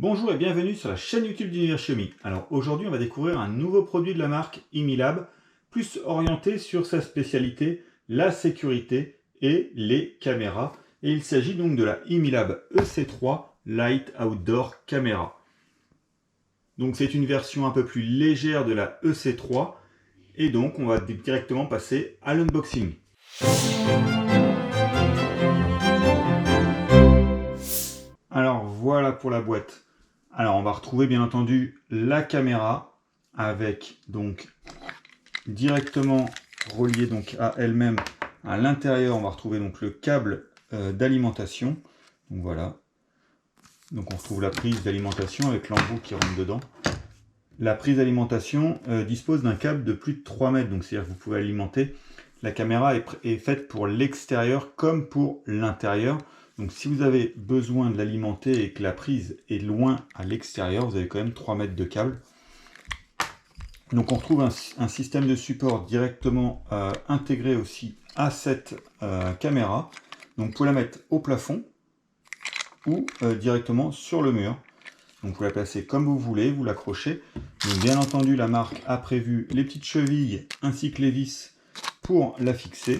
Bonjour et bienvenue sur la chaîne YouTube d'Univers Xiaomi. Alors aujourd'hui on va découvrir un nouveau produit de la marque Imilab, plus orienté sur sa spécialité, la sécurité et les caméras. Et il s'agit donc de la Imilab EC3 Light Outdoor Camera. Donc c'est une version un peu plus légère de la EC3 et donc on va directement passer à l'unboxing. Alors voilà pour la boîte. Alors on va retrouver bien entendu la caméra avec donc directement relié donc à elle-même. À l'intérieur on va retrouver donc le câble d'alimentation. Donc voilà. Donc on retrouve la prise d'alimentation avec l'embout qui rentre dedans. La prise d'alimentation dispose d'un câble de plus de 3 mètres. Donc c'est-à-dire que vous pouvez alimenter. La caméra est faite pour l'extérieur comme pour l'intérieur. Donc si vous avez besoin de l'alimenter et que la prise est loin à l'extérieur, vous avez quand même 3 mètres de câble. Donc on retrouve un système de support directement intégré aussi à cette caméra. Donc vous pouvez la mettre au plafond ou directement sur le mur. Donc vous la placez comme vous voulez, vous l'accrochez. Donc bien entendu la marque a prévu les petites chevilles ainsi que les vis pour la fixer.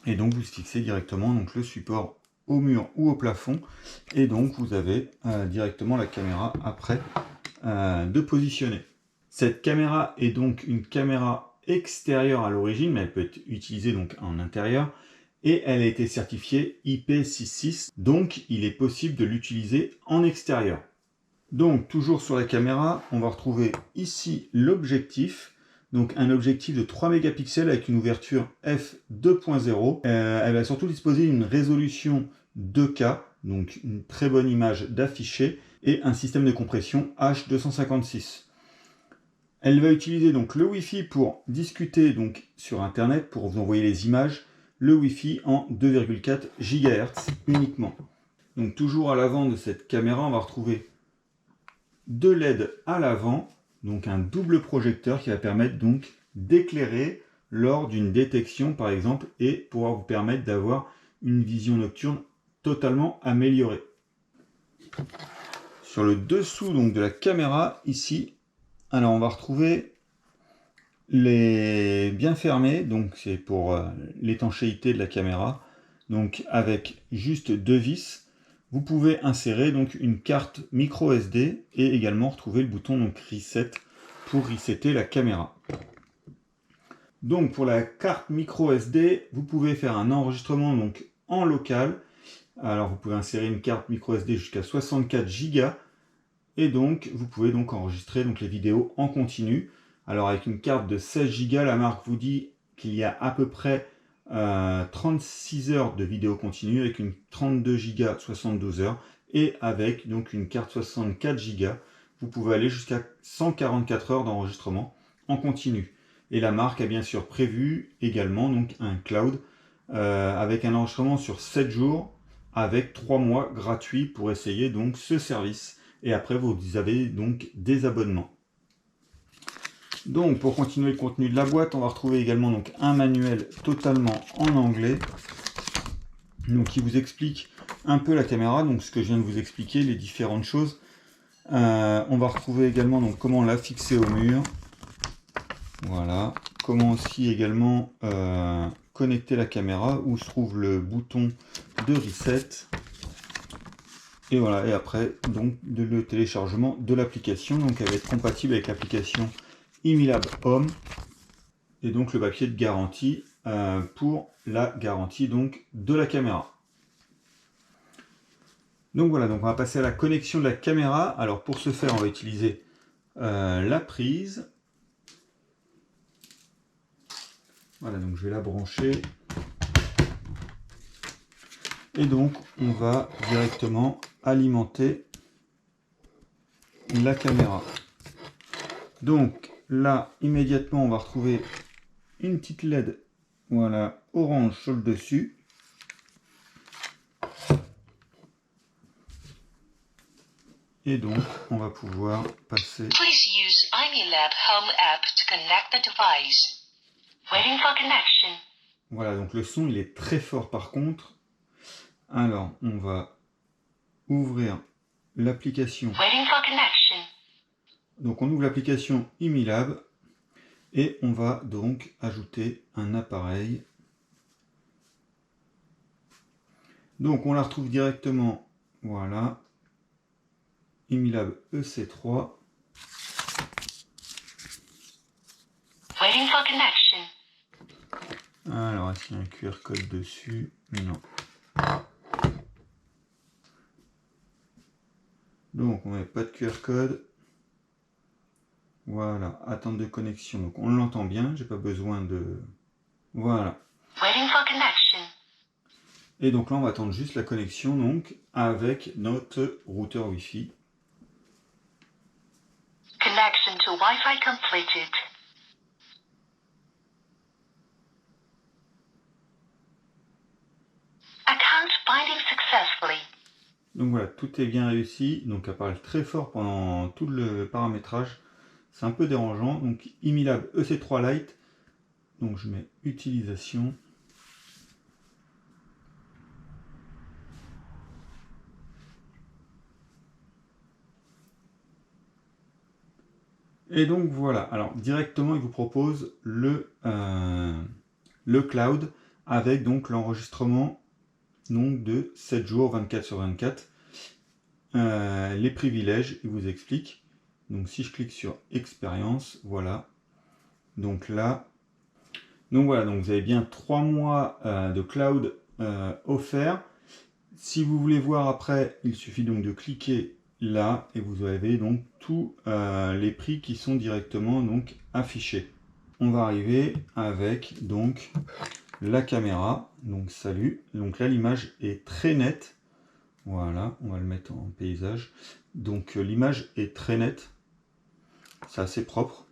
Et donc vous fixez directement donc, le support au mur ou au plafond. Et donc vous avez directement la caméra après de positionner. Cette caméra est donc une caméra extérieure à l'origine, mais elle peut être utilisée donc en intérieur. Et elle a été certifiée IP66, donc il est possible de l'utiliser en extérieur. Donc toujours sur la caméra, on va retrouver ici l'objectif. Donc un objectif de 3 mégapixels avec une ouverture f2.0. Elle va surtout disposer d'une résolution 2K, donc une très bonne image d'affiché, et un système de compression H256. Elle va utiliser donc le Wi-Fi pour discuter donc sur Internet, pour vous envoyer les images, le Wi-Fi en 2,4 GHz uniquement. Donc toujours à l'avant de cette caméra, on va retrouver deux LED à l'avant, donc un double projecteur qui va permettre donc d'éclairer lors d'une détection par exemple et pouvoir vous permettre d'avoir une vision nocturne totalement améliorée. Sur le dessous donc de la caméra ici, alors on va retrouver les bien fermés, donc c'est pour l'étanchéité de la caméra, donc avec juste deux vis. Vous pouvez insérer donc une carte micro SD et également retrouver le bouton donc reset pour resetter la caméra. Donc pour la carte micro SD, vous pouvez faire un enregistrement donc en local. Alors vous pouvez insérer une carte micro SD jusqu'à 64 Go et donc vous pouvez donc enregistrer donc les vidéos en continu. Alors avec une carte de 16 Go, la marque vous dit qu'il y a à peu près 36 heures de vidéo continue avec une 32 Go 72 heures et avec donc une carte 64 Go, vous pouvez aller jusqu'à 144 heures d'enregistrement en continu. Et la marque a bien sûr prévu également donc un cloud avec un enregistrement sur 7 jours avec 3 mois gratuits pour essayer donc ce service. Et après vous avez donc des abonnements. Donc pour continuer le contenu de la boîte, on va retrouver également donc un manuel totalement en anglais, donc qui vous explique un peu la caméra, donc ce que je viens de vous expliquer, les différentes choses. On va retrouver également donc comment la fixer au mur, voilà, comment aussi également connecter la caméra, où se trouve le bouton de reset. Et voilà, et après donc le téléchargement de l'application, donc elle va être compatible avec l'application Imilab Home et donc le papier de garantie pour la garantie donc de la caméra. Donc voilà, donc on va passer à la connexion de la caméra. Alors pour ce faire, on va utiliser la prise. Voilà, donc je vais la brancher. Et donc on va directement alimenter la caméra. Donc là, immédiatement, on va retrouver une petite LED, voilà, orange sur le dessus. Et donc, on va pouvoir passer. Please use Imilab Home app to connect the device. Waiting for connection. Voilà, donc le son, il est très fort par contre. Alors, on va ouvrir l'application. Waiting for connection. Donc on ouvre l'application Imilab et on va donc ajouter un appareil. Donc on la retrouve directement, voilà, Imilab EC3. Waiting for connection. Alors est-ce qu'il y a un QR code dessus? Non. Donc on met pas de QR code. Voilà, attente de connexion. Donc on l'entend bien, j'ai pas besoin de... Voilà. Waiting for connection. Et donc là on va attendre juste la connexion donc avec notre routeur Wi-Fi. Connection to Wi-Fi completed. Account binding successfully. Donc voilà, tout est bien réussi. Donc elle parle très fort pendant tout le paramétrage. C'est un peu dérangeant. Donc Imilab EC3 Lite. Donc je mets utilisation. Et donc voilà, alors directement il vous propose le cloud avec donc l'enregistrement donc, de 7 jours 24 sur 24. Les privilèges, il vous explique. Donc si je clique sur expérience, voilà. Donc là, donc voilà, donc vous avez bien 3 mois de cloud offert. Si vous voulez voir après, il suffit donc de cliquer là et vous avez donc tous les prix qui sont directement donc affichés. On va arriver avec donc la caméra. Donc salut. Donc là l'image est très nette. Voilà, on va le mettre en paysage. Donc l'image est très nette. C'est assez propre.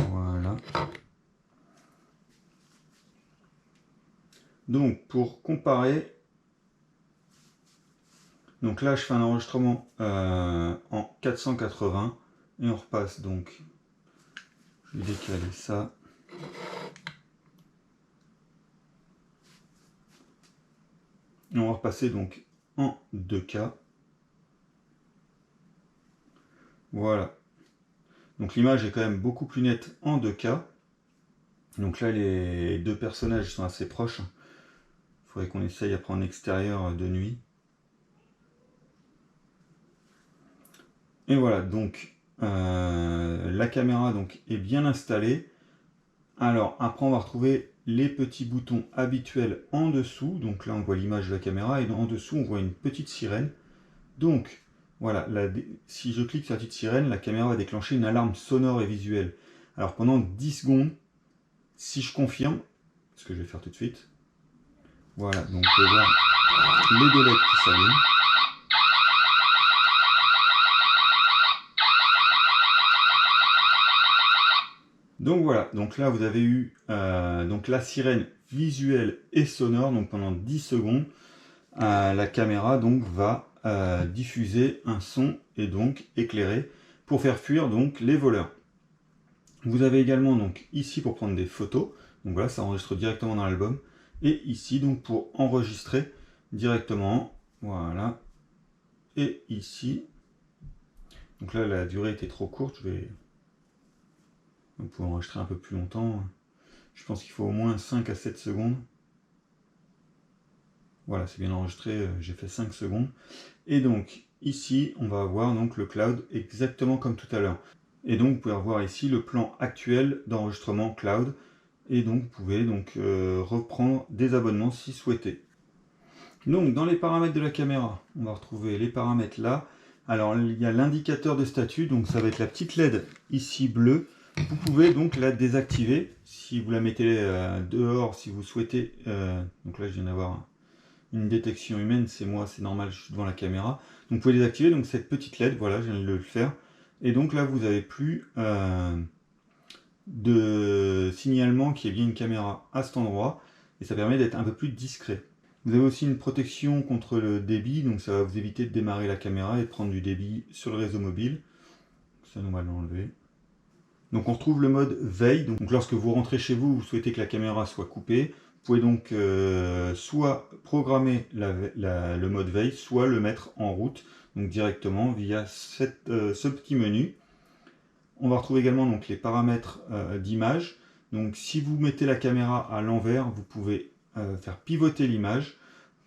Voilà. Donc pour comparer, donc là je fais un enregistrement en 480 et on repasse donc, je vais décaler ça. Et on va repasser donc en 2K. Voilà. Donc l'image est quand même beaucoup plus nette en 2K. Donc là les deux personnages sont assez proches. Il faudrait qu'on essaye après en extérieur de nuit. Et voilà, donc la caméra donc, est bien installée. Alors après on va retrouver les petits boutons habituels en dessous. Donc là on voit l'image de la caméra et en dessous on voit une petite sirène. Donc voilà, si je clique sur la petite sirène, la caméra va déclencher une alarme sonore et visuelle. Alors pendant 10 secondes, si je confirme, ce que je vais faire tout de suite, voilà, donc on peut voir les deux LED qui s'allument. Donc voilà, donc là vous avez eu donc la sirène visuelle et sonore, donc pendant 10 secondes, la caméra donc va diffuser un son et donc éclairer pour faire fuir donc les voleurs. Vous avez également donc ici pour prendre des photos, donc voilà, ça enregistre directement dans l'album, et ici donc pour enregistrer directement, voilà, et ici, donc là la durée était trop courte, on peut enregistrer un peu plus longtemps, je pense qu'il faut au moins 5 à 7 secondes. Voilà, c'est bien enregistré, j'ai fait 5 secondes. Et donc ici, on va avoir donc le cloud exactement comme tout à l'heure. Et donc vous pouvez voir ici le plan actuel d'enregistrement cloud. Et donc vous pouvez donc reprendre des abonnements si souhaité. Donc dans les paramètres de la caméra, on va retrouver les paramètres là. Alors il y a l'indicateur de statut, donc ça va être la petite LED ici bleue. Vous pouvez donc la désactiver si vous la mettez dehors, si vous souhaitez. Donc là je viens d'avoir une détection humaine, c'est moi, c'est normal, je suis devant la caméra. Donc vous pouvez désactiver donc cette petite LED, voilà, je viens de le faire. Et donc là vous n'avez plus de signalement qu'il y ait bien une caméra à cet endroit. Et ça permet d'être un peu plus discret. Vous avez aussi une protection contre le débit, donc ça va vous éviter de démarrer la caméra et de prendre du débit sur le réseau mobile. Ça nous va l'enlever. Donc on retrouve le mode veille, donc lorsque vous rentrez chez vous, vous souhaitez que la caméra soit coupée, pouvez donc soit programmer le mode veille, soit le mettre en route, donc directement via ce petit menu. On va retrouver également donc les paramètres d'image. Donc si vous mettez la caméra à l'envers, vous pouvez faire pivoter l'image.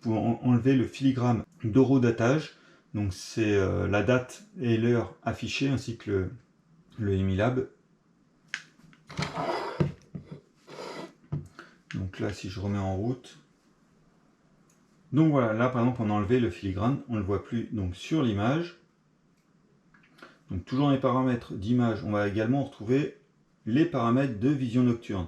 Vous pouvez enlever le filigrane d'horodatage. Donc c'est la date et l'heure affichée ainsi que le Emilab. Donc là, si je remets en route. Donc voilà, là par exemple, on a enlevé le filigrane, on ne le voit plus donc sur l'image. Donc toujours dans les paramètres d'image, on va également retrouver les paramètres de vision nocturne.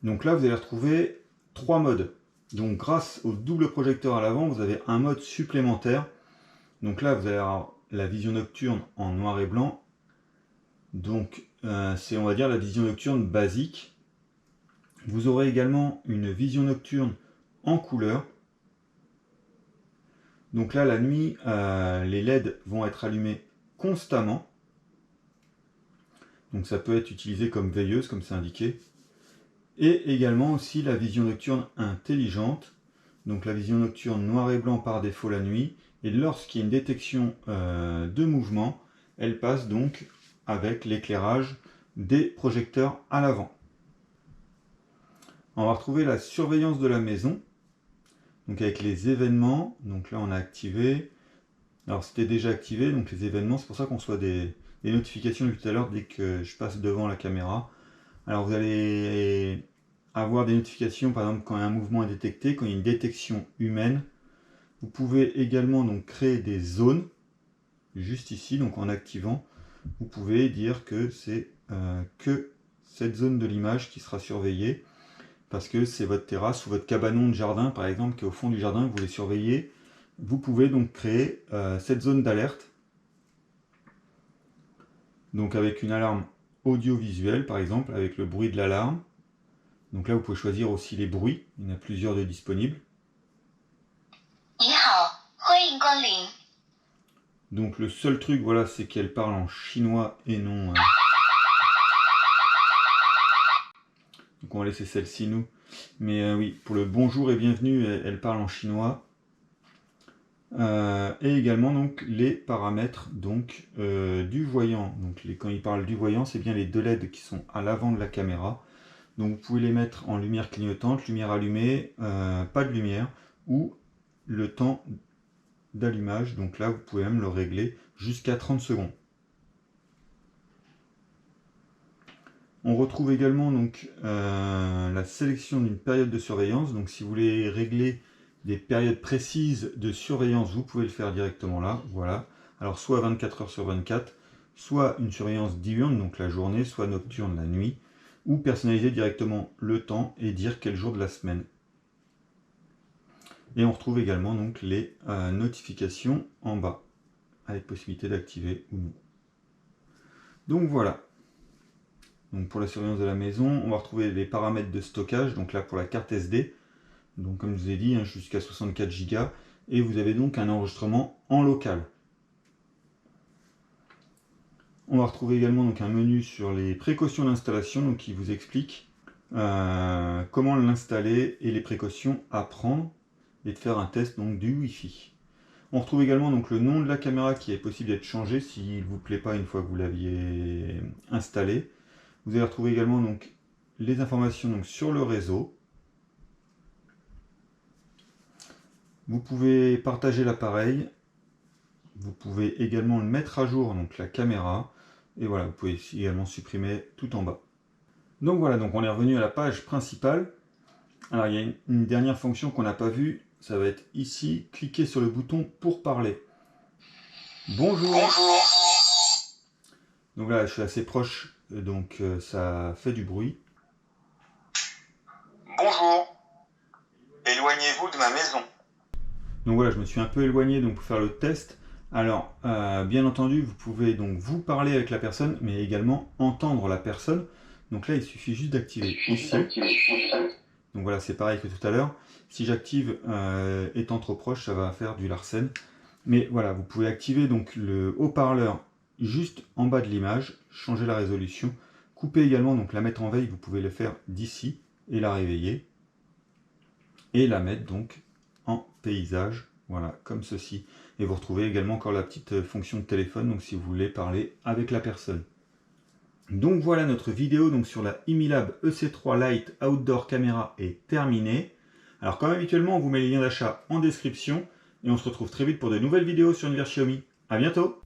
Donc là, vous allez retrouver 3 modes. Donc grâce au double projecteur à l'avant, vous avez un mode supplémentaire. Donc là, vous allez avoir la vision nocturne en noir et blanc. Donc c'est, on va dire, la vision nocturne basique. Vous aurez également une vision nocturne en couleur. Donc là, la nuit, les LED vont être allumés constamment. Donc ça peut être utilisé comme veilleuse, comme c'est indiqué. Et également aussi la vision nocturne intelligente. Donc la vision nocturne noir et blanc par défaut la nuit. Et lorsqu'il y a une détection de mouvement, elle passe donc avec l'éclairage des projecteurs à l'avant. On va retrouver la surveillance de la maison. Donc avec les événements, donc là on a activé. Alors c'était déjà activé, donc les événements, c'est pour ça qu'on reçoit des notifications depuis tout à l'heure dès que je passe devant la caméra. Alors vous allez avoir des notifications par exemple quand un mouvement est détecté, quand il y a une détection humaine. Vous pouvez également donc créer des zones, juste ici, donc en activant. Vous pouvez dire que c'est que cette zone de l'image qui sera surveillée, parce que c'est votre terrasse ou votre cabanon de jardin par exemple qui est au fond du jardin, que vous voulez surveiller. Vous pouvez donc créer cette zone d'alerte, donc avec une alarme audiovisuelle par exemple, avec le bruit de l'alarme. Donc là vous pouvez choisir aussi les bruits, il y en a plusieurs de disponibles. Donc le seul truc, voilà, c'est qu'elle parle en chinois et non... Donc on va laisser celle-ci nous. Mais oui, pour le bonjour et bienvenue, elle parle en chinois. Et également donc les paramètres donc du voyant. Donc quand il parle du voyant, c'est bien les deux LED qui sont à l'avant de la caméra. Donc vous pouvez les mettre en lumière clignotante, lumière allumée, pas de lumière, ou le temps d'allumage. Donc là vous pouvez même le régler jusqu'à 30 secondes. On retrouve également donc la sélection d'une période de surveillance. Donc si vous voulez régler des périodes précises de surveillance, vous pouvez le faire directement là. Voilà. Alors soit 24 heures sur 24, soit une surveillance diurne, donc la journée, soit nocturne la nuit, ou personnaliser directement le temps et dire quel jour de la semaine. Et on retrouve également donc les notifications en bas, avec possibilité d'activer ou non. Donc voilà. Donc pour la surveillance de la maison, on va retrouver les paramètres de stockage, donc là pour la carte SD, donc comme je vous ai dit, jusqu'à 64 Go, et vous avez donc un enregistrement en local. On va retrouver également donc un menu sur les précautions d'installation, donc qui vous explique comment l'installer et les précautions à prendre, et de faire un test donc du Wi-Fi. On retrouve également donc le nom de la caméra qui est possible d'être changé s'il ne vous plaît pas une fois que vous l'aviez installé. Vous allez retrouver également donc les informations donc sur le réseau. Vous pouvez partager l'appareil. Vous pouvez également le mettre à jour, donc la caméra. Et voilà, vous pouvez également supprimer tout en bas. Donc voilà, donc on est revenu à la page principale. Alors il y a une dernière fonction qu'on n'a pas vue. Ça va être ici, cliquez sur le bouton pour parler. Bonjour. Bonjour. Donc là, je suis assez proche, donc ça fait du bruit. Bonjour. Éloignez-vous de ma maison. Donc voilà, je me suis un peu éloigné donc, pour faire le test. Alors, bien entendu, vous pouvez donc vous parler avec la personne, mais également entendre la personne. Donc là, il suffit juste d'activer ici. Donc voilà, c'est pareil que tout à l'heure. Si j'active étant trop proche, ça va faire du Larsen. Mais voilà, vous pouvez activer donc le haut-parleur juste en bas de l'image, changer la résolution, couper également, donc la mettre en veille, vous pouvez le faire d'ici et la réveiller. et la mettre donc en paysage, voilà, comme ceci. Et vous retrouvez également encore la petite fonction de téléphone, donc si vous voulez parler avec la personne. Donc voilà, notre vidéo donc sur la Imilab EC3 Lite Outdoor Camera est terminée. Alors comme habituellement, on vous met les liens d'achat en description, et on se retrouve très vite pour de nouvelles vidéos sur Univers Xiaomi. A bientôt!